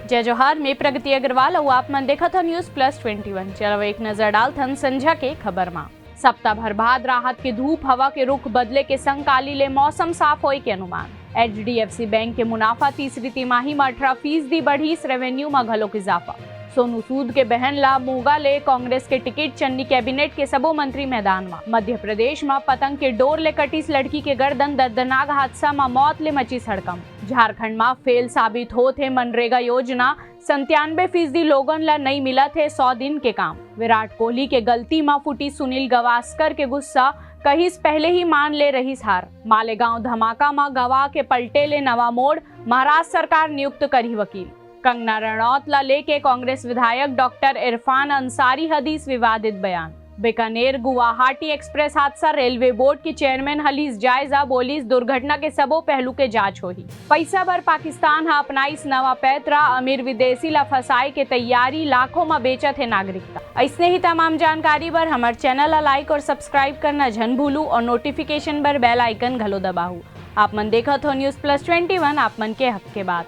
जय जोहार, मैं प्रगति अग्रवाल और आप मन देखा था न्यूज़+21। चलो एक नजर डालथन संझा के खबर में। सप्ताह भर बाद राहत के धूप हवा के रुख बदले के संग काली ले मौसम साफ होए के अनुमान। HDFC बैंक के मुनाफा तीसरी तिमाही में 18% बढ़ी, रेवेन्यू में घलोक इजाफा। सोनू सूद के बहन ला मोगा ले कांग्रेस के टिकट चन्नी कैबिनेट के सबो मंत्री मैदान में। मध्य प्रदेश में पतंग के डोर ले कटीस लड़की के गर्दन, दर्दनाक हादसा में मौत ले मची हड़कंप। झारखंड में फेल साबित हो थे मनरेगा योजना, 97% लोगन ला नहीं मिला थे 100 दिन के काम। विराट कोहली के गलती में फूटी सुनील गावस्कर के गुस्सा, कहिस पहले ही मान ले रही हार। मालेगांव धमाका में गवाह के पलटे ले नवा मोड़, महाराष्ट्र सरकार नियुक्त करी वकील। कंगना रनौत ला लेके कांग्रेस विधायक डॉक्टर इरफान अंसारी हदीस विवादित बयान। बीकानेर गुवाहाटी एक्सप्रेस हादसा, रेलवे बोर्ड के चेयरमैन हलीस जायजा, बोलीस दुर्घटना के सबो पहलू के जांच होही। पैसा भर पाकिस्तान हा अपनाइस नवा पैतरा, अमीर विदेशी ला फसाए के तैयारी, लाखों में बेचत है नागरिकता। ऐसने ही तमाम जानकारी बर हमारे चैनल ला लाइक और सब्सक्राइब करना झन भूलू और नोटिफिकेशन बर बेल आइकन घलो दबाहू। आप मन देखत हो न्यूज़+21, आप मन के हक के बात।